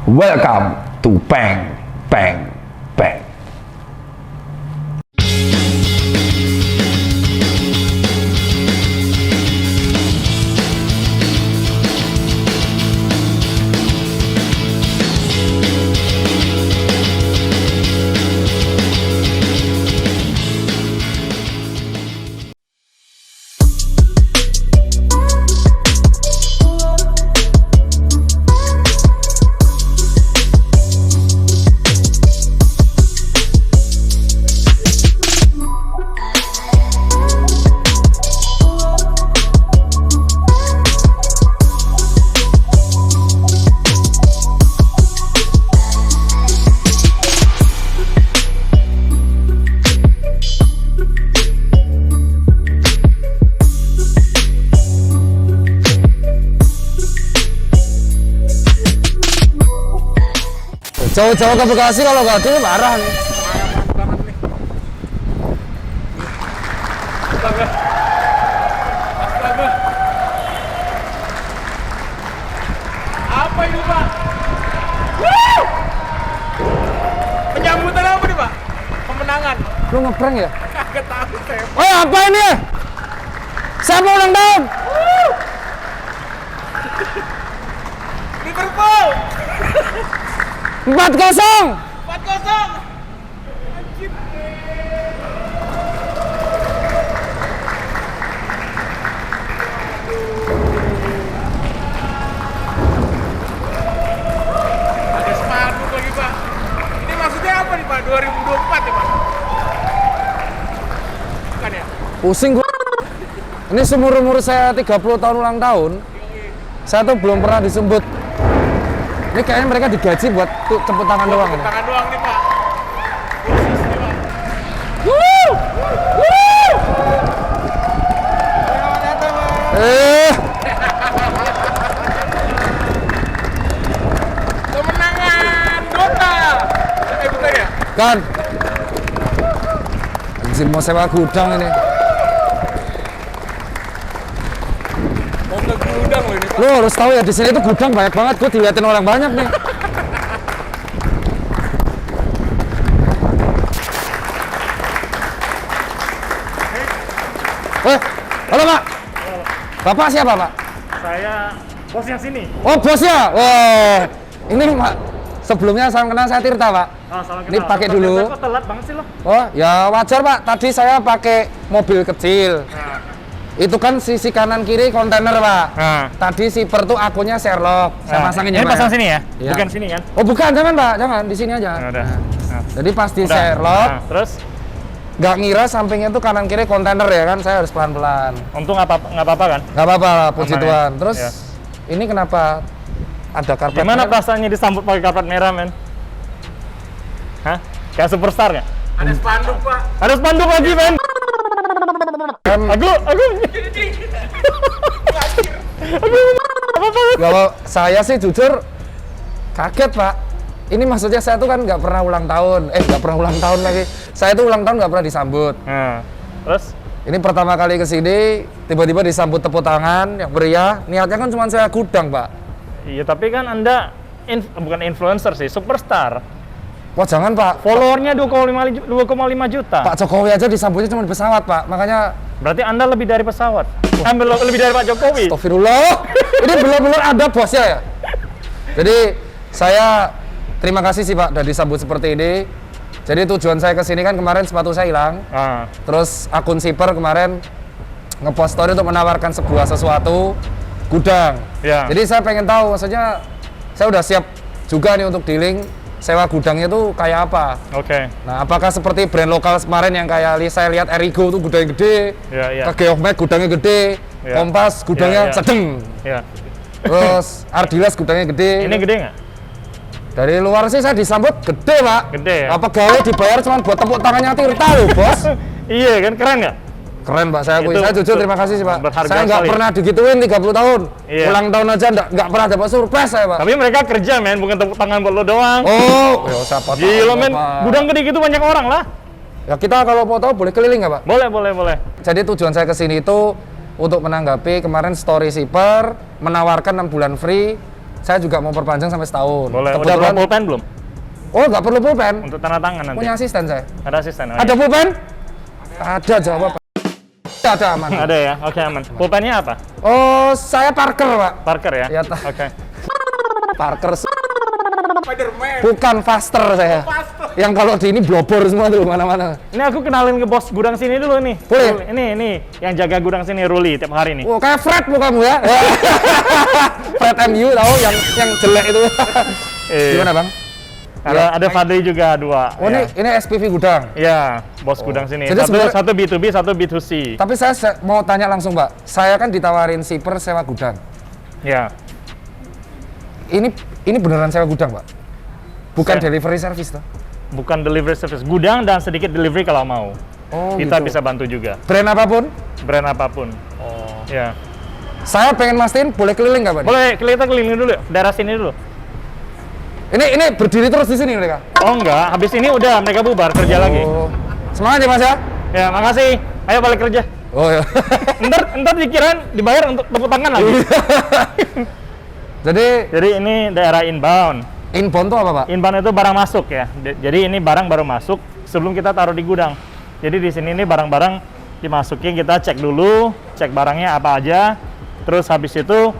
Welcome to Peng Peng Peng. Jauh-jauh ke Bekasi kalau nggak ada marah nih. Apa ini, Pak? Penyambutan apa nih, Pak? Kemenangan. Lu ngeprank ya? Kagak tahu saya. Oh, apa ini? Siapa ulang tahun? Liverpool 4-0. 4-0. Anjir. Ada spanduk lagi, Pak. Ini maksudnya apa nih, Pak? 2024 ya, Pak? Bukan ya? Pusing gua. Ini seumur-umur saya 30 tahun ulang tahun. Saya tuh belum pernah disebut. Ini kayaknya mereka digaji buat tepuk tangan doang ini. Tangan doang nih, Pak. Khusus nih, Pak. Selamat datang, Pak. Kemenangan Dota. Bukan ya? Kan. Anjir mau sewa gudang ini. Mau ke gudang loh ini, Pak. Lo harus tahu ya di sini tuh gudang banyak banget. Gue diliatin orang banyak nih. Halo Pak. Bapak siapa Pak? Saya bos yang sini. Oh bosnya. Wah. Ini Pak. Sebelumnya salam kenal, saya Tirta Pak. Oh, salam Ini pakai dulu. Kok telat banget sih lo? Oh ya wajar Pak. Tadi saya pakai mobil kecil. Nah. Itu kan sisi kanan kiri kontainer Pak. Nah. Tadi siper tuh akunnya Sherlock. Saya pasangin ya Ini Pak. pasang sini ya? Iya. Bukan sini kan? Oh bukan, jangan Pak, jangan di sini aja. Ya udah. Nah. Jadi pas di Udah. Sherlock, Nah, terus nggak ngira sampingnya tuh kanan kiri kontainer ya kan, saya harus pelan-pelan. untung nggak apa-apa kan? Nggak apa-apa, puji Aman ya? Tuhan. Terus Iya. ini kenapa ada karpet? Gimana merah? perasaannya disambut pakai karpet merah, men? Hah? Kayak superstar nggak? Ada spanduk, Pak. Ada spanduk lagi, men. Kan, Aku kalau saya sih jujur kaget Pak. Ini maksudnya saya tuh kan nggak pernah ulang tahun. Nggak pernah ulang tahun lagi. Saya tuh ulang tahun nggak pernah disambut. Nah, terus Ini pertama kali kesini, tiba-tiba disambut tepuk tangan yang meriah. Niatnya kan cuma saya gudang Pak. iya, tapi kan Anda bukan influencer sih, superstar. Wah jangan Pak. Followernya 2,5 juta. Pak Jokowi aja disambutnya cuma di pesawat Pak. Makanya Berarti Anda lebih dari pesawat. Lebih dari Pak Jokowi. astagfirullah. Ini benar-benar ada bosnya ya. Jadi saya terima kasih sih Pak udah disambut seperti ini. Jadi tujuan saya kesini kan kemarin sepatu saya hilang. Ah, Terus akun Siper kemarin ngepost story untuk menawarkan sebuah sesuatu gudang. ya. Jadi saya pengen tahu, maksudnya saya udah siap juga nih untuk dealing sewa gudangnya tuh kayak apa. Oke. Nah, apakah seperti brand lokal kemarin yang kayak saya lihat Erigo tuh gudangnya gede, Ya, ya. ke Geomed gudangnya gede, Ya. Kompas gudangnya Ya, ya. sedeng, Ya. terus Ardilas gudangnya gede. Ini gede nggak? Dari luar sih saya disambut gede Pak. Gede ya? Apa gawe dibayar cuma buat tepuk tangannya Tirta loh bos. Iya kan, keren nggak? Keren Pak, saya akui. Itu- Saya jujur itu terima kasih sih Pak. berharga Saya nggak sekali. pernah digituin 30 tahun. Iya. Ulang tahun aja nggak pernah dapat surprise saya Pak. Tapi mereka kerja, men, bukan tepuk tangan buat lo doang. Oh, ya siapa tahu, Gila, men. Pak. Gudang gede gitu banyak orang lah. Ya kita kalau mau tahu boleh keliling nggak Pak? Boleh. Jadi tujuan saya kesini itu untuk menanggapi kemarin story Siper menawarkan 6 bulan free saya juga mau perpanjang sampai setahun. Boleh. Udah Kebetulan- bawa pulpen belum? Oh, nggak perlu pulpen. Untuk tanda tangan nanti. Punya asisten saya. Ada asisten. Oh, Ada iya. pulpen? Ada, jawab. Ada aman. Ada ya. Oke, aman. Pulpennya apa? Oh, saya Parker, Pak. Parker ya? Iya, Tah. Oke. Parker. Spiderman. Bukan Faster saya. Faster. Yang kalau di ini blobor semua tuh mana-mana. Ini aku kenalin ke bos gudang sini dulu nih. Boleh. Ruli. Ini yang jaga gudang sini Ruli tiap hari nih. Oh, kayak Fred mukamu ya. Fred MU tahu yang jelek itu. Gimana, Bang? Ada Fadli juga 2. Oh, ini SPV gudang. Iya, bos gudang sini. Jadi sebenarnya- Satu B2B, satu B2C. Tapi saya mau tanya langsung, Pak. Saya kan ditawarin shipper sewa gudang. Ya. Ini beneran sewa gudang, Pak? Bukan Saya- delivery service toh? Bukan delivery service. Gudang dan sedikit delivery kalau mau. Oh, Kita gitu. bisa bantu juga. Brand apapun? Brand apapun. Oh. Ya. Saya pengen mastiin boleh keliling nggak, Pak? Boleh kita keliling dulu yuk. Daerah sini dulu. Ini berdiri terus di sini mereka. Oh enggak, habis ini udah mereka bubar kerja lagi. Oh. Semangat ya, Mas ya. Ya, makasih. Ayo balik kerja. Oh ya. Ntar dikirain dibayar untuk tepuk tangan lagi. Jadi ini daerah inbound. inbound tuh apa, Pak? Inbound itu barang masuk ya. Jadi ini barang baru masuk sebelum kita taruh di gudang. Jadi di sini ini barang-barang dimasukin, kita cek dulu, cek barangnya apa aja. Terus habis itu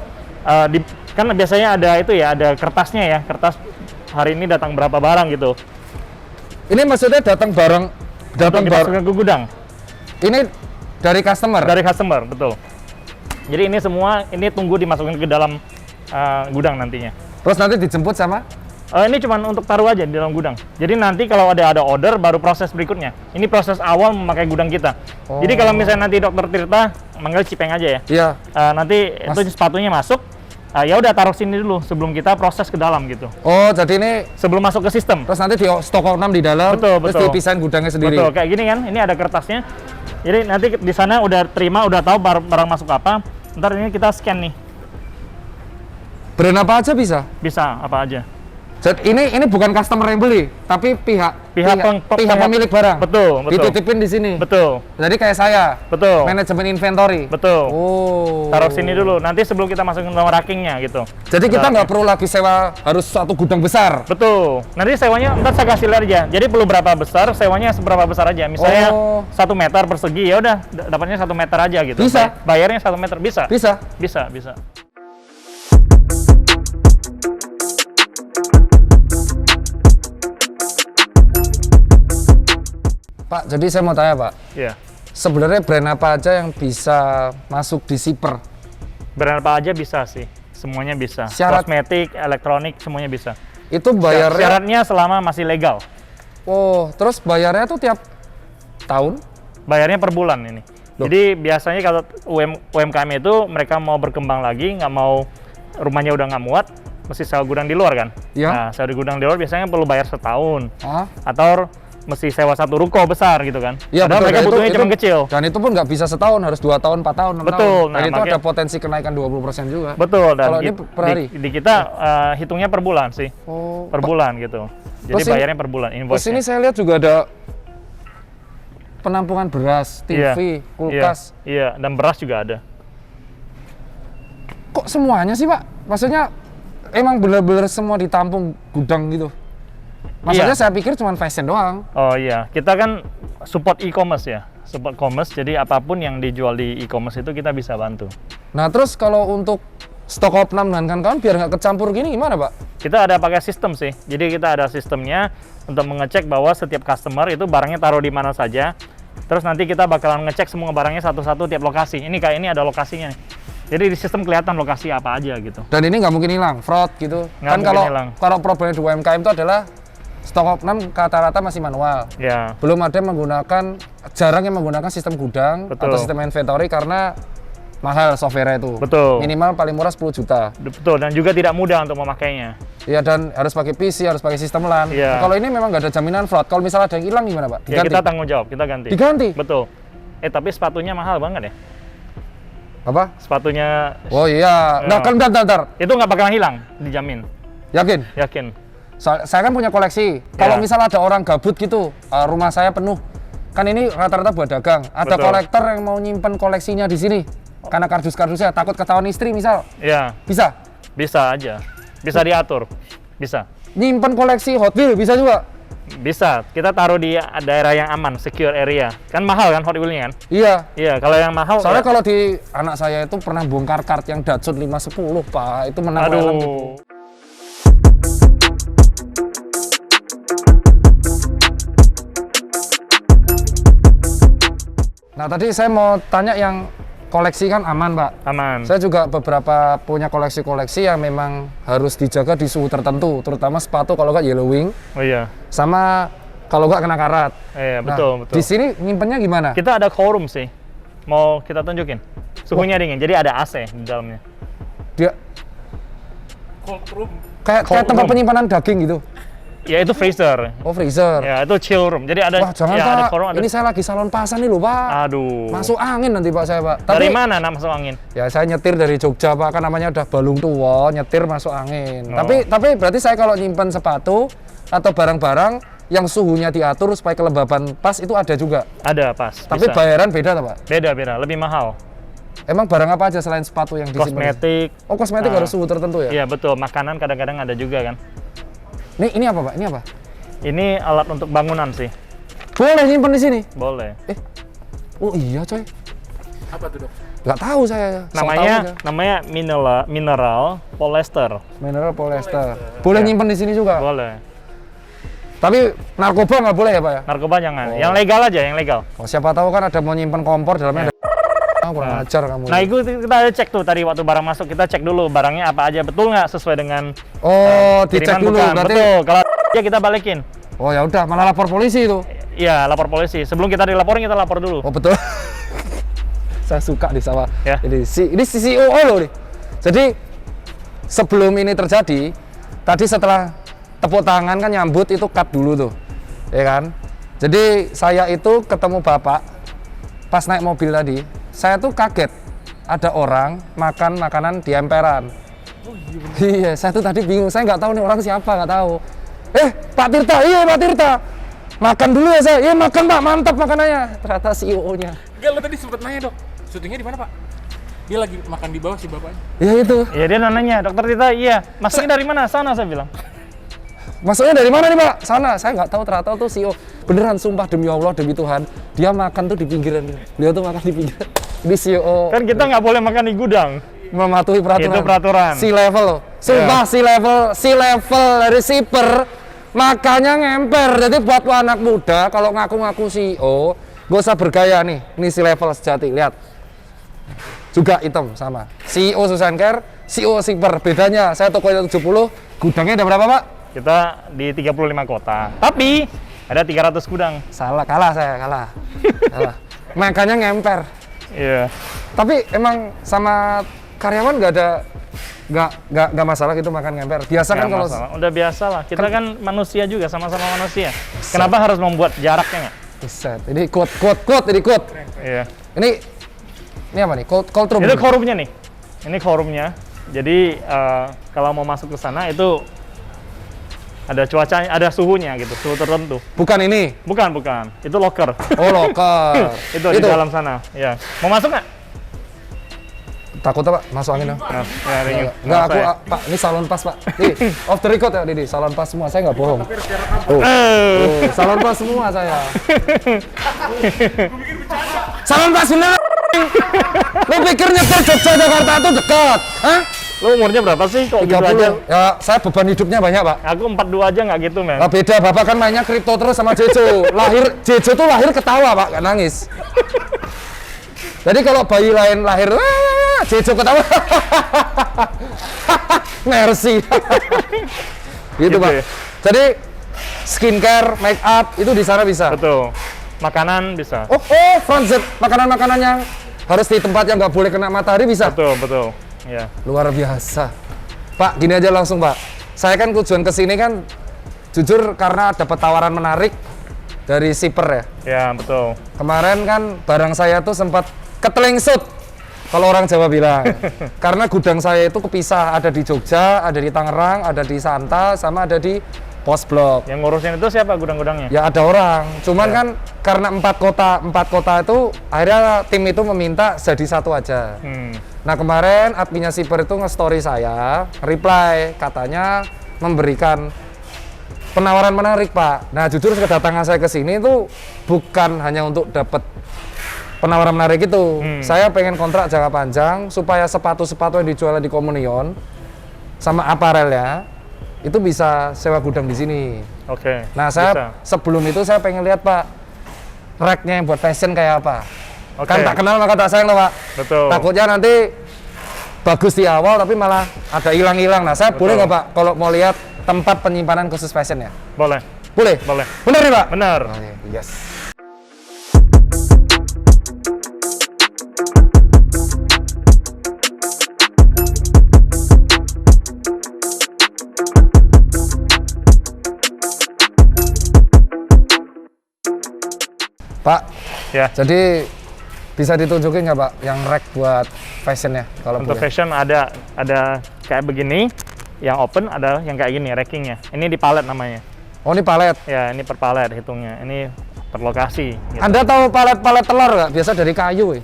kan biasanya ada itu ya, ada kertasnya ya, kertas hari ini datang berapa barang gitu. Ini maksudnya datang Untuk dimasukkan ke gudang Ini dari customer. dari customer, betul. Jadi ini semua ini tunggu dimasukkan ke dalam gudang nantinya. Terus nanti dijemput sama? Ini cuma untuk taruh aja di dalam gudang. Jadi nanti kalau ada order baru proses berikutnya. Ini proses awal memakai gudang kita. Oh. Jadi kalau misalnya nanti Dokter Tirta manggil Cipeng aja ya. Iya. Nanti itu sepatunya masuk. Ya udah taruh sini dulu sebelum kita proses ke dalam gitu. Oh, jadi ini Sebelum masuk ke sistem. terus nanti di stok 6 di dalam, Betul, terus betul. dipisahin gudangnya sendiri. Betul, kayak gini kan. Ini ada kertasnya. Jadi nanti di sana udah terima, udah tahu barang masuk apa. Ntar ini kita scan nih. Brand apa aja bisa? Bisa apa aja. Jadi ini bukan customer yang beli, tapi pihak pemilik barang. Betul, betul. Dititipin di sini. Betul, Jadi kayak saya, betul. manajemen inventory. Betul. Oh. Taruh sini dulu. Nanti sebelum kita masukin dalam rackingnya gitu. Jadi kita nggak perlu lagi sewa harus suatu gudang besar. Betul. Nanti sewanya ntar saya kasih lihat aja. Jadi perlu berapa besar, sewanya seberapa besar aja. Misalnya Oh. 1 meter persegi, ya udah dapatnya 1 meter aja gitu. Bisa? Bayarnya 1 meter bisa. Bisa. Bisa. Pak, jadi saya mau tanya, Pak. Iya. Sebenarnya brand apa aja yang bisa masuk di shipper? Brand apa aja bisa sih. Semuanya bisa. Syarat- Kosmetik, elektronik, semuanya bisa. Itu bayarnya. Syaratnya selama masih legal. Oh, terus bayarnya tuh tiap tahun? Bayarnya per bulan ini. Loh. Jadi biasanya kalau UMKM itu mereka mau berkembang lagi, nggak mau rumahnya udah nggak muat, mesti sewa gudang di luar kan? Iya. Nah, sewa di gudang di luar biasanya perlu bayar setahun. Ah? Atau mesti sewa satu ruko besar gitu kan? Iya, Padahal betul. mereka Dan butuhnya cuma kecil. Dan itu pun nggak bisa setahun, harus 2 tahun, 4 tahun, 6 Betul. tahun. Dan Nah, itu makanya- ada potensi kenaikan 20% juga. Betul. Dan Kalau ini per hari? di kita hitungnya per bulan sih, Oh, per bulan gitu. Jadi Terus ini- bayarnya per bulan Terus invoice. ini saya lihat juga ada penampungan beras, TV, kulkas. Iya, dan beras juga ada. Kok semuanya sih, Pak? Maksudnya emang bener-bener semua ditampung gudang gitu? Maksudnya Iya. saya pikir cuma fashion doang. Oh iya, kita kan support e-commerce ya, support commerce. Jadi apapun yang dijual di e-commerce itu kita bisa bantu. Nah, terus kalau untuk stok opnam dan kawan-kawan biar nggak kecampur gini gimana, Pak? Kita ada pakai sistem sih. Jadi kita ada sistemnya untuk mengecek bahwa setiap customer itu barangnya taruh di mana saja. Terus nanti kita bakalan ngecek semua barangnya satu-satu tiap lokasi. Ini kayak ini ada lokasinya nih. Jadi di sistem kelihatan lokasi apa aja gitu. Dan ini nggak mungkin hilang, fraud gitu. Nggak Kan mungkin hilang. kalau problemnya di UMKM itu adalah stok opnam rata-rata masih manual. Ya, Belum ada yang jarang yang menggunakan sistem gudang Betul. atau sistem inventory karena mahal software itu. Betul. Minimal paling murah 10 juta. betul. Dan juga tidak mudah untuk memakainya. Iya, dan harus pakai PC, harus pakai sistem LAN. Iya. Kalau ini memang nggak ada jaminan fraud. Kalau misalnya ada yang hilang gimana, Pak? Ya kita tanggung jawab, kita ganti. Diganti? Betul. Tapi sepatunya mahal banget ya. Apa? Sepatunya Oh iya. Nah, kan bentar. itu nggak bakalan hilang, dijamin. Yakin? Yakin. Saya kan punya koleksi. Kalau Ya. misalnya ada orang gabut gitu, rumah saya penuh. Kan ini rata-rata buat dagang. Ada Betul. kolektor yang mau nyimpen koleksinya di sini. Karena kardus-kardusnya takut ketahuan istri misal. Ya, Bisa? bisa aja. bisa diatur. Bisa. Nyimpen koleksi Hot Wheels bisa juga? Bisa. Kita taruh di daerah yang aman, secure area. Kan mahal kan Hot Wheels-nya kan? Iya. Iya, kalau yang mahal Soalnya ya- kalau di anak saya itu pernah bongkar kart yang Datsun 510, Pak. Itu menang lelang gitu. aduh. Nah, tadi saya mau tanya yang koleksi kan aman, Pak. Aman. Saya juga beberapa punya koleksi-koleksi yang memang harus dijaga di suhu tertentu, terutama sepatu kalau nggak yellowing, Oh iya. sama kalau nggak kena karat. Iya, Nah, betul, betul. di sini nyimpennya gimana? Kita ada showroom sih. Mau kita tunjukin? Suhunya dingin, jadi ada AC di dalamnya. Dia Cold room. kayak Cold tempat room. penyimpanan daging gitu. Ya itu freezer. Oh, freezer. Ya itu chill room. Jadi ada Wah, jangan ya, ada Pak. showroom, ada. Ini saya lagi salon pasan nih loh, Pak. Aduh. Masuk angin nanti Pak saya, Pak. Dari mana masuk angin? Ya saya nyetir dari Jogja, Pak, kan namanya udah balung tua, nyetir masuk angin. Oh. Tapi berarti saya kalau nyimpan sepatu atau barang-barang yang suhunya diatur supaya kelembaban pas itu ada juga. Ada pas. Tapi bisa. bayaran beda tuh, Pak. Beda, lebih mahal. Emang barang apa aja selain sepatu yang disimpan? Kosmetik. Oh, kosmetik Ah. harus suhu tertentu ya? Iya betul. Makanan kadang-kadang ada juga kan. Ini apa, Pak? Ini apa? Ini alat untuk bangunan sih. Boleh nyimpan di sini? Boleh. Oh iya, coy. Apa tuh, Dok? Nggak tahu saya. Sok tahu Namanya aja. namanya mineral polyester. Mineral polyester. Boleh Ya. nyimpan di sini juga? Boleh. Tapi narkoba nggak boleh ya, Pak ya? Narkoba jangan. Oh. Yang legal aja, yang legal. Oh, siapa tahu kan ada mau nyimpan kompor dalamnya ada kurang ajar kamu. Nah, itu kita ada cek tuh tadi waktu barang masuk, kita cek dulu barangnya apa aja, betul nggak sesuai dengan Oh, dicek kiriman dulu bukan. berarti. Betul. Kalau ya kita balikin. Oh, ya udah, malah lapor polisi itu. Iya, lapor polisi. Sebelum kita dilaporin, kita lapor dulu. Oh, betul. Saya suka di sawah. Ya. Ini si COO loh nih. Jadi sebelum ini terjadi, tadi setelah tepuk tangan kan nyambut itu cut dulu tuh. Ya kan? Jadi saya itu ketemu Bapak pas naik mobil tadi, saya tuh kaget ada orang makan makanan di emperan. Iya, saya tuh tadi bingung, saya nggak tahu nih orang siapa, nggak tahu. Pak Tirta, iya Pak Tirta, makan dulu ya saya. Iya makan Pak, mantap makanannya. Ternyata CEO-nya. Enggak, lo tadi sempet nanya, Dok. Syutingnya di mana, Pak? Dia lagi makan di bawah si bapaknya. Ya itu. Iya, dia nanya, dokter Tita, iya. Masuknya dari mana? Sana, saya bilang. Masuknya dari mana nih Pak? Sana. Saya nggak tahu, ternyata tuh CEO. Beneran, sumpah demi Allah, demi Tuhan. Dia makan tuh di pinggiran. Beliau tuh makan di pinggiran. Ini CEO. Kan kita nggak boleh makan di gudang. Mematuhi peraturan. Itu peraturan. Si level loh. Sumpah si level dari siper makannya ngemper. Jadi buat lo anak muda kalau ngaku-ngaku CEO, gak usah bergaya nih. Ini si level sejati, lihat. Juga hitam sama. CEO Susan Care, CEO siper. Bedanya saya tokonya 70, gudangnya ada berapa, Pak? Kita di 35 kota. Tapi ada 300 gudang. Salah, kalah saya, kalah. Kalah. Makannya ngemper. Iya. Tapi emang sama karyawan nggak masalah gitu makan ngemper. Biasa kan Nggak kalau masalah. Udah biasa lah. Kita kan manusia juga, sama-sama manusia. Kenapa harus membuat jaraknya nggak? Buset, ini quote, ini quote. Iya. Ini apa nih? Cold room. Itu showroomnya nih. Ini showroomnya. Jadi kalau mau masuk ke sana itu ada cuacanya, ada suhunya gitu, suhu tertentu. Bukan ini. Bukan. Itu locker. Oh, loker. itu di dalam sana. Ya. Mau masuk nggak? Takutnya Pak, masuk angin dong. Nah, ya, ringin. Enggak, aku Saya. Pak, ini salon pas Pak. Nih, off the record ya, Didi. Salon pas semua, saya nggak bohong. Oh, salon pas semua saya. Salon pas bener. Lu pikir nyetir Jogja Jakarta itu dekat? Hah? Lu umurnya berapa sih kok gitu aja? 30. Ya, saya beban hidupnya banyak, Pak. Aku 42 aja nggak gitu, men. Nah, beda, Bapak kan mainnya kripto terus sama Jejo. Jejo tuh lahir ketawa, Pak, nggak nangis. Jadi kalau bayi lain lahir, wah, Jejo ketawa. Mercy. Gitu, Gitu Pak. ya? Jadi skincare, make up itu di sana bisa. Betul. Makanan bisa. Oh, front Z, makanan-makanan yang harus di tempat yang nggak boleh kena matahari bisa. Betul. Ya. Luar biasa. Pak, gini aja langsung, Pak. Saya kan tujuan ke sini kan jujur karena dapat tawaran menarik dari Siper ya. Ya, betul. Kemarin kan barang saya tuh sempat ketelengsut kalau orang Jawa bilang. Karena gudang saya itu kepisah, ada di Jogja, ada di Tangerang, ada di Santa, sama ada di Pos Blok. Yang ngurusin itu siapa gudang-gudangnya? Ya ada orang, cuman kan karena empat kota itu akhirnya tim itu meminta jadi satu aja. Nah kemarin adminnya Shipper itu nge-story saya, reply katanya memberikan penawaran menarik Pak. Nah jujur kedatangan saya ke sini itu bukan hanya untuk dapat penawaran menarik itu. Saya pengen kontrak jangka panjang supaya sepatu-sepatu yang dijual di Communion sama aparel ya itu bisa sewa gudang di sini. Oke. Nah saya bisa. sebelum itu saya pengen lihat Pak racknya yang buat fashion kayak apa. Oke. Kan tak kenal maka tak sayang loh Pak. Betul. Takutnya nanti bagus di awal tapi malah ada hilang-hilang. Nah saya boleh nggak Pak kalau mau lihat tempat penyimpanan khusus fashion ya? Boleh. Boleh? Boleh. Bener nih Pak? Benar. Oke, yes. Pak, Ya. jadi bisa ditunjukin nggak Pak yang rack buat fashionnya kalau Untuk boleh? fashion ada kayak begini, yang open ada yang kayak gini rackingnya. Ini di palet namanya. Oh ini palet. Ya ini per palet hitungnya. Ini per lokasi. Gitu. Anda tahu palet-palet telur nggak? Biasa dari kayu ya?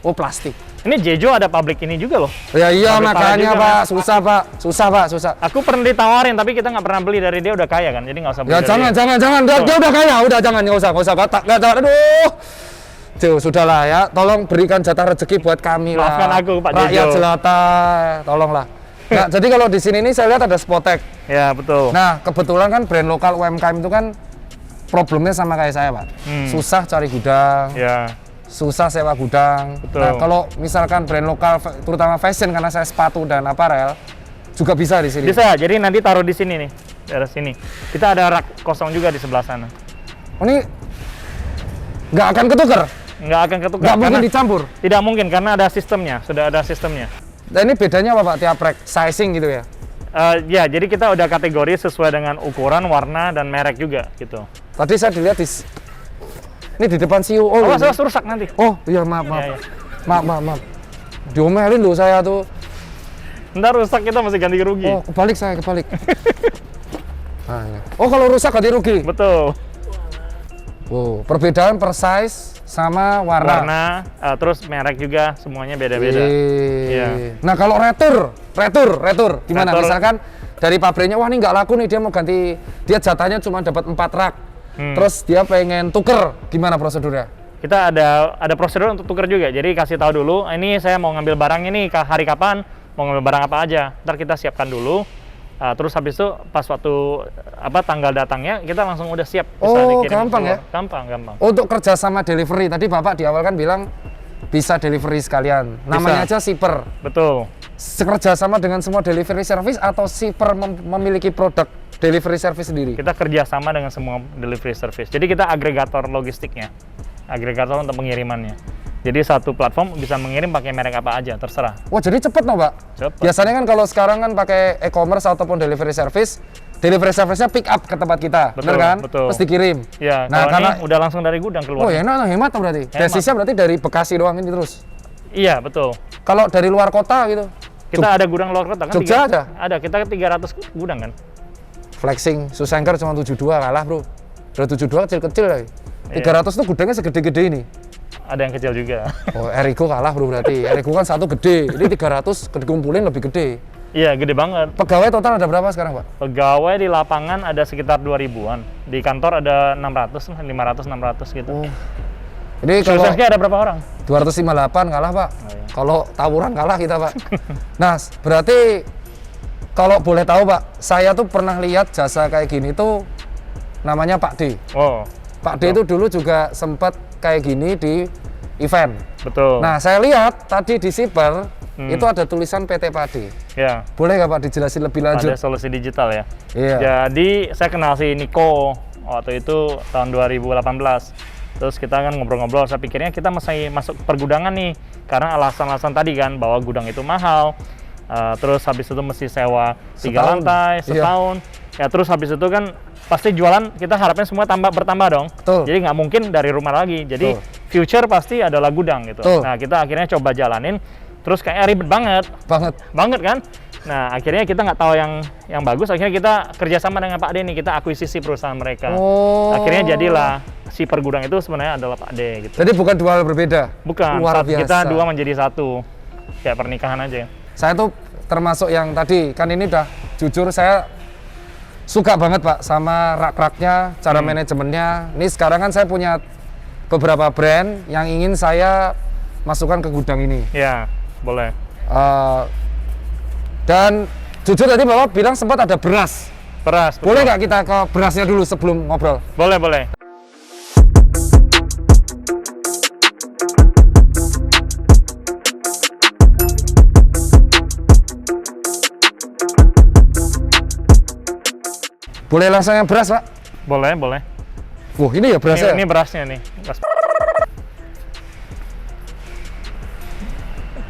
Oh plastik. Ini Jejo ada pabrik ini juga loh. Ya iya Pabrik palet makanya juga, Pak, kan? susah Pak, susah Pak, susah. Aku pernah ditawarin tapi kita nggak pernah beli dari dia, udah kaya kan, jadi nggak usah beli. Ya dari jangan, dia. jangan, dia udah kaya, udah jangan, nggak usah, aduh. Tuh, sudahlah ya, tolong berikan jatah rezeki buat kami lah. Maafkan aku, Pak Rakyat Jejo. jelata, tolonglah. Nah, jadi kalau di sini nih saya lihat ada Spotek. Ya betul. Nah, kebetulan kan brand lokal UMKM itu kan problemnya sama kayak saya, Pak. Susah cari gudang, Ya susah sewa gudang. Betul. Nah, kalau misalkan brand lokal, terutama fashion karena saya sepatu dan aparel, juga bisa di sini. bisa. Jadi nanti taruh di sini nih, daerah sini. Kita ada rak kosong juga di sebelah sana. Oh, ini nggak akan ketukar, Nggak akan ketukar. nggak mungkin karena- dicampur. Tidak mungkin karena ada sistemnya, sudah ada sistemnya. Nah, ini bedanya apa Pak tiap rack? Sizing gitu ya? Ya, jadi kita udah kategori sesuai dengan ukuran, warna, dan merek juga gitu. Tadi saya dilihat ini di depan CEO. Oh, ini. awas rusak nanti. Oh iya maaf. Iya, iya. Maaf. Diomelin loh saya tuh. Ntar rusak kita mesti ganti rugi. Oh kebalik. Nah, ini. Oh kalau rusak ganti rugi. Betul. Wow, perbedaan per size sama warna. Warna, terus merek juga, semuanya beda-beda. Iya. Nah kalau retur gimana? Retur. Misalkan dari pabriknya, wah ini nggak laku nih, dia mau ganti, dia jatahnya cuma dapat 4 rak. Terus dia pengen tuker, gimana prosedurnya? Kita ada prosedur untuk tuker juga. Jadi kasih tahu dulu, ini saya mau ngambil barang ini hari kapan, mau ngambil barang apa aja. Ntar kita siapkan dulu. Terus habis itu pas waktu tanggal datangnya kita langsung udah siap. Bisa Oh, dikirim gampang keluar. ya? Gampang. Untuk kerjasama delivery, tadi Bapak di awal kan bilang bisa delivery sekalian. Namanya aja shipper. Betul. Kerjasama dengan semua delivery service atau shipper memiliki produk delivery service sendiri? Kita kerjasama dengan semua delivery service. Jadi kita agregator logistiknya, agregator untuk pengirimannya. Jadi satu platform bisa mengirim pakai merek apa aja, terserah. Wah jadi cepet no Pak? Cepet. Biasanya kan kalau sekarang kan pakai e-commerce ataupun delivery service-nya pick up ke tempat kita, Betul, bener kan? betul. Terus dikirim. Ya, Nah kalau karena ini udah langsung dari gudang keluar. oh ya enak, hemat tuh berarti. Hemat. Desisnya berarti dari Bekasi doang ini terus. Iya, betul. Kalau dari luar kota gitu, Kita ada gudang luar kota kan? Jogja ada? Ada, kita 300 gudang kan? flexing, Susanker cuma 72 kalah bro. Udah 72 kecil-kecil lagi. 300 tuh gudangnya segede-gede ini. Ada yang kecil juga. Oh, Eriko kalah bro berarti. Eriko kan satu gede. Ini 300 dikumpulin lebih gede. Iya, gede banget. Pegawai total ada berapa sekarang, Pak? Pegawai di lapangan ada sekitar 2000-an. Di kantor ada 600, 500, 600 gitu. Oh. Ini kalau Suksesnya ada berapa orang? 258 kalah, Pak. Oh, iya. Kalau tawuran kalah kita, Pak. Nah, berarti kalau boleh tahu, Pak, saya tuh pernah lihat jasa kayak gini tuh namanya Pak D. Oh, Pak D itu dulu juga sempat kayak gini di event. betul. Nah, saya lihat tadi di Shipper itu ada tulisan PT Pak D. Ya, Boleh nggak Pak dijelasin lebih lanjut? ada solusi digital ya. Iya. Jadi saya kenal si Niko waktu itu tahun 2018. Terus kita kan ngobrol-ngobrol, saya pikirnya kita masih masuk pergudangan nih karena alasan-alasan tadi kan bahwa gudang itu mahal. Terus habis itu mesti sewa 3 Setahun. lantai setahun. Ya terus habis itu kan pasti jualan kita harapnya semua bertambah dong. Betul. Jadi nggak mungkin dari rumah lagi. Jadi Betul. future pasti adalah gudang gitu. Betul. Nah kita akhirnya coba jalanin. Terus kayaknya ribet banget Banget. kan. Nah akhirnya kita nggak tahu yang bagus. Akhirnya kita kerjasama dengan Pak D nih, kita akuisisi perusahaan mereka. Oh. Akhirnya jadilah si pergudang itu sebenarnya adalah Pak D gitu. Jadi bukan dua hal berbeda. Bukan, Luar biasa. kita dua menjadi satu. kayak pernikahan aja. Saya tuh termasuk yang tadi, kan ini udah jujur saya suka banget Pak sama rak-raknya, cara manajemennya. Ini sekarang kan saya punya beberapa brand yang ingin saya masukkan ke gudang ini. Ya, boleh. Dan jujur tadi Bapak bilang sempat ada beras. Beras. Betul. Boleh nggak kita ke berasnya dulu sebelum ngobrol? Boleh, boleh. Boleh langsung yang beras Pak? Boleh, boleh. Wah ini ya berasnya? Ini berasnya nih. Beras.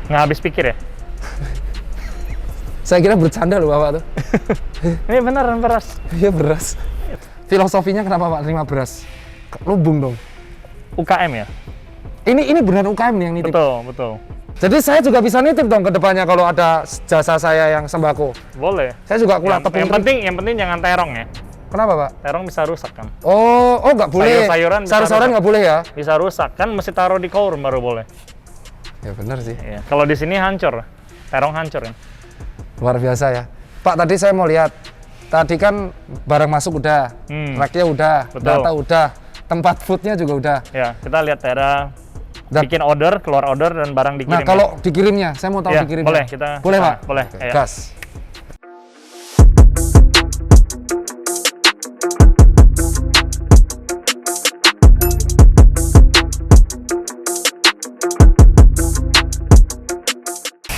Nggak habis pikir ya? Saya kira bercanda loh Bapak tuh. Ini beneran beras. Iya beras. Filosofinya kenapa Pak terima beras? Lumbung dong. UKM ya? Ini beneran UKM nih yang nitip? Betul, betul. Jadi saya juga bisa nitip dong ke depannya kalau ada jasa saya yang sembako. Boleh. Saya juga kulah tepung. Yang penting jangan terong ya. Kenapa Pak? Terong bisa rusak kan? Oh nggak boleh. Sayur-sayuran bisa Sayur-sayuran rusak. nggak boleh ya? Bisa rusak kan, mesti taruh di kour baru boleh. Ya benar sih. Iya. Kalau di sini hancur, terong hancur kan? Luar biasa ya. Pak tadi saya mau lihat. Tadi kan barang masuk udah, raknya udah, Betul. data udah, tempat foodnya juga udah. Ya, kita lihat Tera Dan- bikin order, keluar order dan barang dikirim. Nah kalau dikirimnya, saya mau tahu Ya, dikirimnya. boleh, kita- Boleh nah, Pak? boleh, Oke, ayo. gas.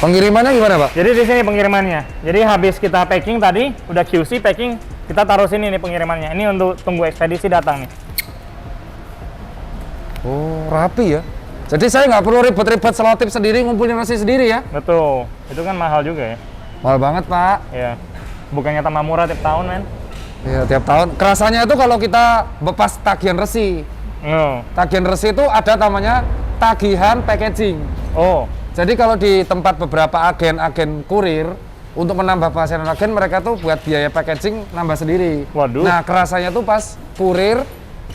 Pengirimannya gimana Pak? Jadi di sini pengirimannya. Jadi habis kita packing tadi, udah QC packing, kita taruh sini nih pengirimannya. Ini untuk tunggu ekspedisi datang nih. Oh rapi ya. Jadi saya nggak perlu ribet-ribet selotip sendiri, ngumpulin nasi sendiri ya? Betul. Itu kan mahal juga ya. Mahal banget Pak. Ya. Bukannya tambah murah tiap tahun, men. Iya tiap tahun. Kerasanya itu kalau kita bepas tagihan resi. Tagihan resi itu ada namanya tagihan packaging. Oh, Jadi kalau di tempat beberapa agen-agen kurir untuk menambah penghasilan agen, mereka tuh buat biaya packaging nambah sendiri. Waduh. Nah kerasanya tuh pas kurir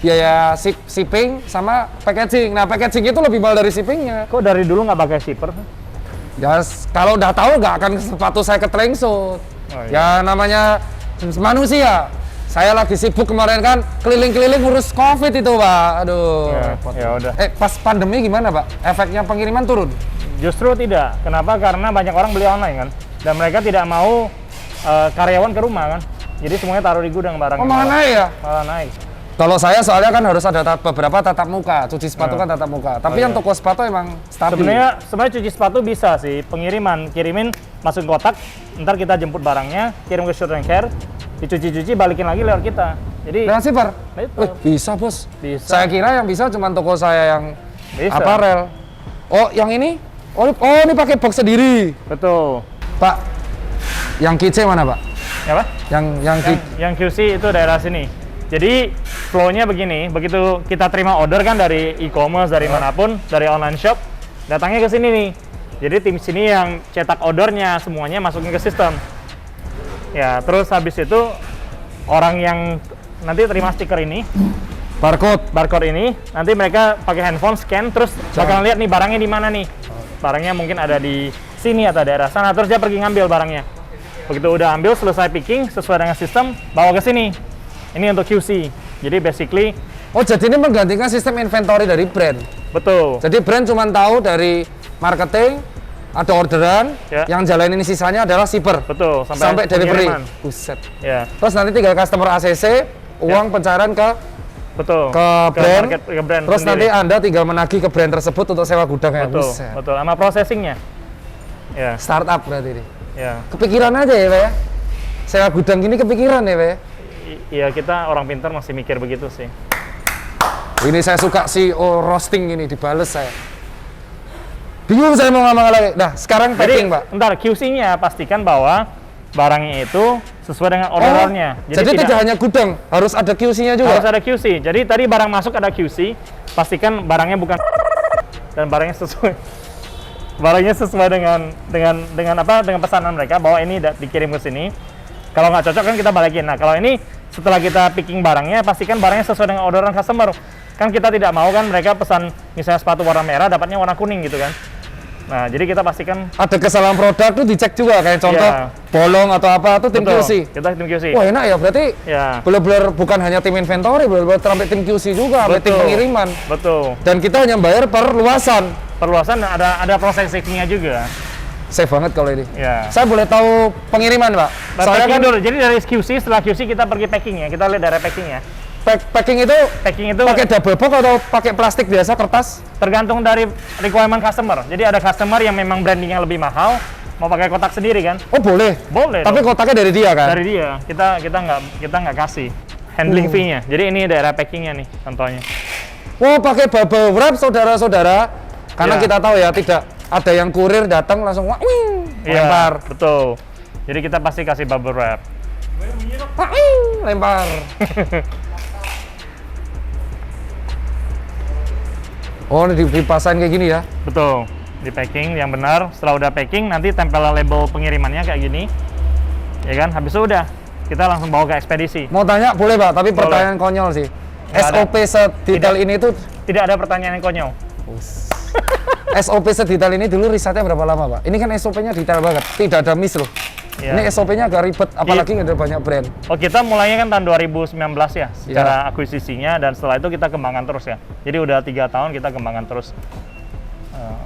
biaya shipping sama packaging. Nah packaging itu lebih mahal dari shippingnya. kok dari dulu nggak pakai shipper? Ya kalau udah tahu nggak akan sepatu saya ketelengsut. Oh, iya. Ya namanya manusia. Saya lagi sibuk kemarin kan keliling-keliling ngurus COVID itu Pak. Aduh. Ya, repot. ya udah. Pas pandemi gimana Pak? Efeknya pengiriman turun? Justru tidak. Kenapa? Karena banyak orang beli online kan. Dan mereka tidak mau karyawan ke rumah kan. Jadi semuanya taruh di gudang barangnya. Oh malah naik ya? Malah naik. Kalau saya soalnya kan harus ada beberapa tatap muka, cuci sepatu kan tatap muka. Tapi yang iya. toko sepatu emang stabil. Sebenarnya cuci sepatu bisa sih. Pengiriman, kirimin masuk ke kotak, ntar kita jemput barangnya, kirim ke Short and Care, dicuci-cuci, balikin lagi lewat kita. Jadi Dengan shipper? Betul. Bisa bos. Bisa. Saya kira yang bisa cuma toko saya yang Bisa. aparel. Oh yang ini? Oh ini pakai box sendiri. betul. Pak, yang KC mana Pak? Ya Pak? Yang QC itu daerah sini. Jadi flow-nya begini, begitu kita terima order kan dari e-commerce, dari manapun, dari online shop, datangnya ke sini nih. Jadi tim sini yang cetak ordernya, semuanya masukin ke sistem. Ya, terus habis itu orang yang nanti terima stiker ini, barcode ini, nanti mereka pakai handphone scan, terus bakal lihat nih barangnya di mana nih. Barangnya mungkin ada di sini atau daerah sana, terus dia pergi ngambil barangnya. Begitu udah ambil, selesai picking sesuai dengan sistem, bawa ke sini. Ini untuk QC. Jadi basically, Oh jadi ini menggantikan sistem inventory dari brand. betul. Jadi brand cuma tahu dari marketing, ada orderan, Ya. yang jalanin sisanya adalah shipper. Betul, Sampai delivery. pengiriman. Buset. Ya, Terus nanti tinggal customer ACC, uang pencairan ke betul. brand, ke brand terus sendiri. nanti Anda tinggal menagih ke brand tersebut untuk sewa gudangnya. Betul, Buset. betul. Sama processingnya. Ya, Startup berarti ini. ya. Kepikiran aja ya Pak ya? Sewa gudang gini kepikiran ya Pak ya? Iya, kita orang pintar masih mikir begitu sih. Ini saya suka CEO roasting ini, dibales saya. Bingung saya mau ngomong lagi. Nah sekarang packing Pak. Ntar QC-nya pastikan bahwa barangnya itu sesuai dengan orderannya. Jadi tidak hanya gudang, harus ada QC-nya juga? harus ada QC. Jadi tadi barang masuk ada QC, pastikan barangnya bukan dan barangnya sesuai. Barangnya sesuai dengan apa? Dengan pesanan mereka bahwa ini dikirim ke sini. Kalau nggak cocok kan kita balikin. Nah, kalau ini setelah kita picking barangnya, pastikan barangnya sesuai dengan orderan customer. Kan kita tidak mau kan mereka pesan misalnya sepatu warna merah dapatnya warna kuning gitu kan. Nah, jadi kita pastikan Ada kesalahan produk tuh dicek juga, kayak contoh Iya. bolong atau apa tuh tim betul, QC. kita tim QC. Wah enak ya, berarti Ya, bener-bener bukan hanya tim inventory, bener-bener sampai tim QC juga, sampai tim Betul. pengiriman. betul. Dan kita hanya bayar per luasan. Perluasan ada proses safety-nya juga. Safe banget kalau ini. Ya. Saya boleh tahu pengiriman, Pak? Nah, Soalnya packing kan dulu. Jadi dari QC, setelah QC kita pergi packing ya. Kita lihat dari packing ya. packing itu Packing itu pakai double box atau pakai plastik biasa, kertas? tergantung dari requirement customer. Jadi ada customer yang memang brandingnya lebih mahal, mau pakai kotak sendiri kan? Oh boleh. Boleh. Tapi dong. kotaknya dari dia kan? Dari dia. Kita nggak kasih handling fee-nya. Jadi ini daerah packingnya nih contohnya. Wah pakai bubble wrap saudara-saudara. Karena Ya. kita tahu ya tidak ada yang kurir datang langsung wah, wing, Iya, lempar. betul. Jadi kita pasti kasih bubble wrap. Wah, wing, lempar. Oh ini dipasang kayak gini ya? Betul. Di packing yang benar. Setelah udah packing nanti tempel label pengirimannya kayak gini. Ya kan? Habis itu udah kita langsung bawa ke ekspedisi. Mau tanya boleh Pak, tapi Boleh. pertanyaan konyol sih. Nggak ada. SOP sedetail ini tuh Tidak ada pertanyaan yang konyol. SOP sedetail ini dulu risetnya berapa lama Pak? Ini kan SOP-nya detail banget, tidak ada miss loh. Ya. Ini SOP-nya agak ribet, apalagi ada banyak brand. Oh, kita mulainya kan tahun 2019 ya secara akuisisinya, dan setelah itu kita kembangkan terus ya. Jadi udah 3 tahun kita kembangkan terus.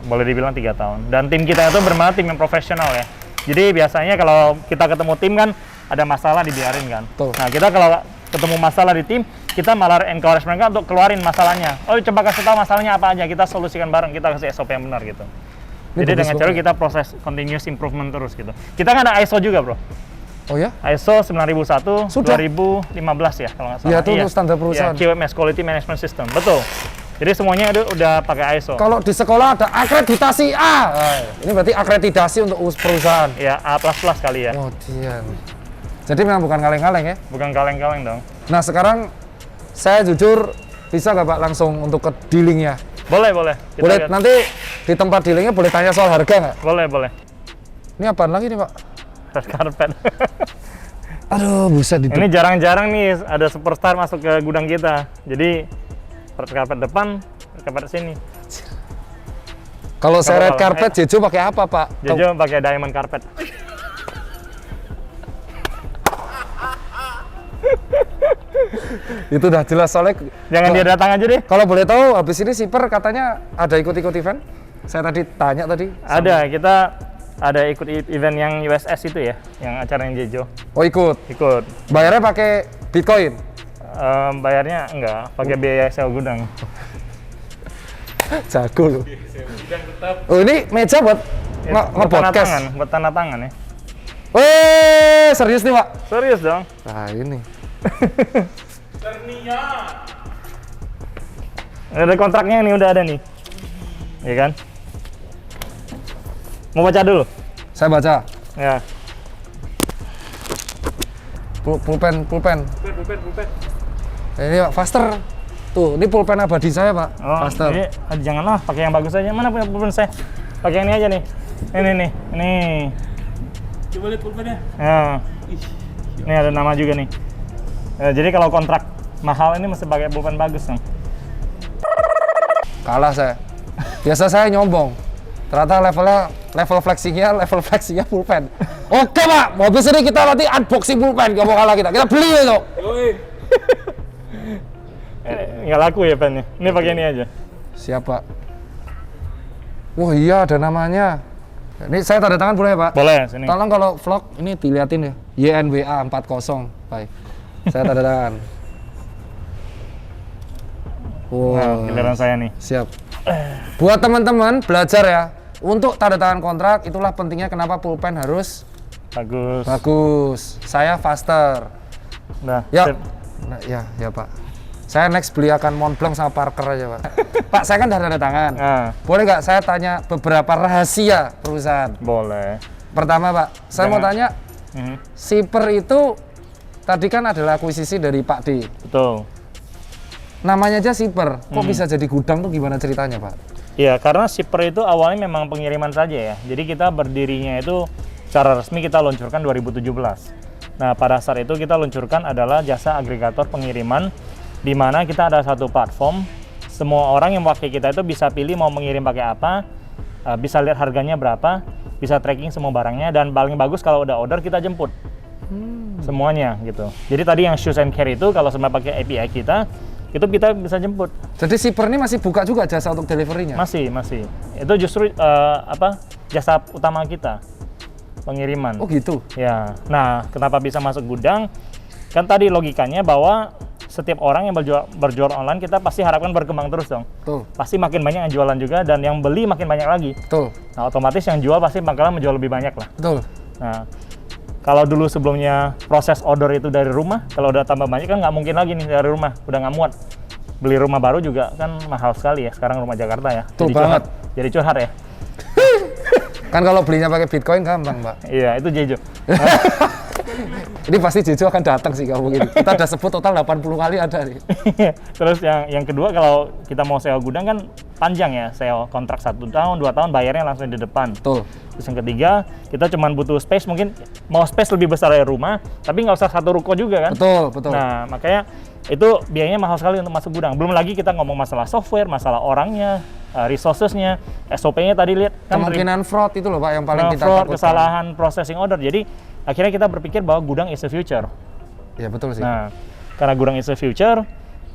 Boleh dibilang 3 tahun. Dan tim kita itu benar tim yang profesional ya. Jadi biasanya kalau kita ketemu tim kan ada masalah dibiarin kan. Betul. Nah, kita kalau ketemu masalah di tim, kita malah encourage mereka untuk keluarin masalahnya. Oh, coba kasih tahu masalahnya apa aja, kita solusikan bareng, kita kasih SOP yang benar gitu. Ini Jadi bagus dengan cara banget. kita proses continuous improvement terus gitu. Kita kan ada ISO juga, Bro. Oh ya? ISO 9001 Sudah? 2015 ya kalau nggak salah. Iya, itu untuk standar perusahaan. Iya, QMS Quality Management System. Betul. Jadi semuanya udah pakai ISO. Kalau di sekolah ada akreditasi A. Nah, ini berarti akreditasi untuk perusahaan. Ya, A++ kali ya. Oh, dian. Jadi memang bukan kaleng-kaleng ya. Bukan kaleng-kaleng dong. Nah, sekarang saya jujur bisa nggak Pak langsung untuk ke dealingnya? Boleh. Kita Boleh lihat. nanti di tempat dealingnya boleh tanya soal harga nggak? Boleh. Ini apaan lagi nih Pak? Red carpet. Aduh, buset Ini jarang-jarang nih ada superstar masuk ke gudang kita. Jadi red carpet depan, red carpet sini. Kalau saya red Apa-apa. carpet, Jejo pakai apa Pak? Jojo pakai diamond carpet. Itu udah jelas soalnya. Jangan dia datang aja deh. Kalau boleh tahu, habis ini Siper katanya ada ikut-ikut event? Saya tadi tanya tadi. Ada, kita ada ikut event yang USS itu ya, yang acara yang Jejo. Oh ikut. Ikut. Bayarnya pakai Bitcoin? Bayarnya enggak, pakai biaya sewa gudang. Jago loh. Oh ini meja buat Buat tanda nge-podcast? tangan, buat tanda tangan ya. Weh, serius nih Pak? Serius dong. Nah ini. Ada kontraknya nih, udah ada nih. Iya kan? Mau baca dulu? Saya baca. Ya. Pulpen. Pulpen. Ini Pak, Faster. Tuh, ini pulpen abadi saya Pak. Oh, Faster. ini, janganlah pakai yang bagus aja. Mana punya pulpen saya? Pakai yang ini aja nih. Ini nih. Ini. Coba lihat pulpennya. Ya. Ini ada nama juga nih. Jadi kalau kontrak mahal ini mesti pakai pulpen bagus dong. Kalah saya. Biasa saya nyombong. Ternyata level flexinya pulpen. Oke Pak, mau habis ini kita nanti unboxing pulpen. Gak mau kalah kita. Kita beli itu. Yoi. Nggak laku ya pennya. Ini pakai ini aja. Siapa? Wah iya ada namanya. Ini saya tanda tangan boleh ya Pak? Boleh sini. Tolong kalau vlog ini diliatin ya. YNWA 40. Baik. Saya tanda tangan. Wow. Nah, giliran saya nih. Siap. Buat teman-teman belajar ya. Untuk tanda tangan kontrak itulah pentingnya kenapa pulpen harus Bagus. bagus. Saya Faster. Nah, Ya. sip. Nah, ya Pak. Saya next beli akan Montblanc sama Parker aja Pak. Pak saya kan udah tanda tangan. Nah, Boleh nggak saya tanya beberapa rahasia perusahaan? boleh. Pertama Pak, saya mau Jangan. tanya, Mhm, Siper itu tadi kan adalah akuisisi dari Pak D. betul. Namanya aja Siper, kok bisa jadi gudang tuh gimana ceritanya Pak? Iya, karena shipper itu awalnya memang pengiriman saja ya. Jadi kita berdirinya itu secara resmi kita luncurkan 2017. Nah, pada saat itu kita luncurkan adalah jasa agregator pengiriman, di mana kita ada satu platform, semua orang yang pakai kita itu bisa pilih mau mengirim pakai apa, bisa lihat harganya berapa, bisa tracking semua barangnya, dan paling bagus kalau udah order kita jemput semuanya gitu. Jadi tadi yang shoes and carry itu kalau semua pakai API kita, itu kita bisa jemput. Jadi shipper ini masih buka juga jasa untuk delivery-nya? Masih. Itu justru jasa utama kita, pengiriman. Oh gitu? Ya. Nah, kenapa bisa masuk gudang? Kan tadi logikanya bahwa setiap orang yang berjual online kita pasti harapkan berkembang terus dong. Betul. Pasti makin banyak yang jualan juga dan yang beli makin banyak lagi. Betul. Nah, otomatis yang jual pasti bakalan menjual lebih banyak lah. Betul. Nah, kalau dulu sebelumnya proses order itu dari rumah, kalau udah tambah banyak kan nggak mungkin lagi nih dari rumah, udah nggak muat. Beli rumah baru juga kan mahal sekali ya sekarang rumah Jakarta ya. Betul banget. Jadi curhat ya. Kan kalau belinya pakai Bitcoin gampang, Pak. Iya, itu Jejo. Ini pasti Jejo akan datang sih kalau begini. Kita udah sebut total 80 kali ada nih. Terus yang kedua, kalau kita mau sewa gudang kan panjang ya, sewa kontrak 1 tahun, 2 tahun, bayarnya langsung di depan. Betul. Terus yang ketiga, kita cuma butuh space, mungkin mau space lebih besar dari rumah, tapi nggak usah satu ruko juga kan? Betul. Nah, makanya itu biayanya mahal sekali untuk masuk gudang. Belum lagi kita ngomong masalah software, masalah orangnya, resources-nya, SOP-nya tadi lihat kan Kemungkinan fraud itu loh Pak yang paling kita fraud, takutkan. kesalahan processing order. Jadi akhirnya kita berpikir bahwa gudang is the future. Ya betul sih. Nah, karena gudang is the future,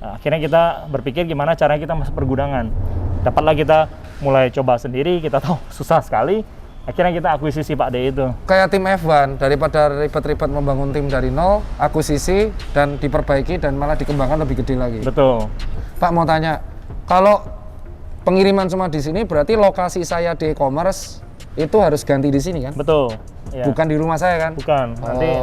akhirnya kita berpikir gimana caranya kita masuk pergudangan. Dapatlah kita mulai coba sendiri, kita tahu susah sekali. Akhirnya kita akuisisi Pak D itu. Kayak tim F1, daripada ribet-ribet membangun tim dari nol, akuisisi dan diperbaiki dan malah dikembangkan lebih gede lagi. Betul. Pak mau tanya, kalau pengiriman cuma di sini berarti lokasi saya di e-commerce itu harus ganti di sini kan? Betul. Ya. Bukan di rumah saya kan? Bukan.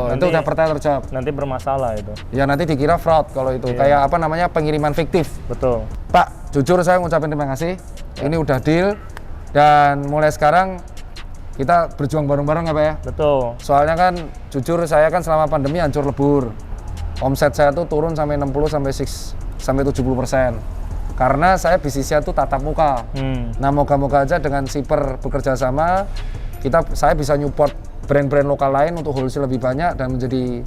Nanti udah pertanyaan terjawab. Nanti bermasalah itu. Ya nanti dikira fraud kalau itu. Iya. Kayak apa namanya pengiriman fiktif. Betul. Pak, jujur saya ngucapin terima kasih. Ini udah deal dan mulai sekarang kita berjuang bareng-bareng ya Pak ya. Betul. Soalnya kan jujur saya kan selama pandemi hancur lebur. Omset saya tuh turun sampai 60 sampai 70%. Karena saya bisnisnya tuh tatap muka. Nah, moga-moga aja dengan shipper bekerja sama, saya bisa support brand-brand lokal lain untuk wholesale lebih banyak dan menjadi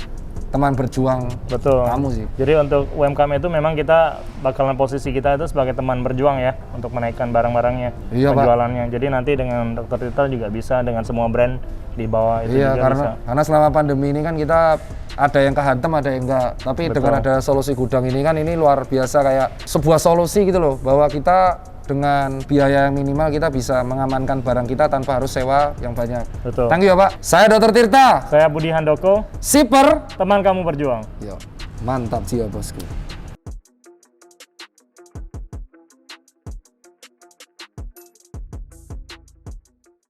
teman berjuang. Betul. Kamu sih. Jadi untuk UMKM itu memang kita bakalan posisi kita itu sebagai teman berjuang ya untuk menaikkan barang-barangnya, Iya, Pak. penjualannya. Jadi nanti dengan Dr. Tirta juga bisa, dengan semua brand di bawah itu Iya, juga bisa. karena selama pandemi ini kan kita ada yang kehantem, ada yang enggak. Tapi Betul. dengan ada solusi gudang ini kan ini luar biasa kayak sebuah solusi gitu loh, bahwa kita dengan biaya yang minimal kita bisa mengamankan barang kita tanpa harus sewa yang banyak. Betul. Thank you ya Pak. Saya Dr. Tirta, Saya Budi Handoko, shipper. teman kamu berjuang. Yo, mantap sih ya bosku.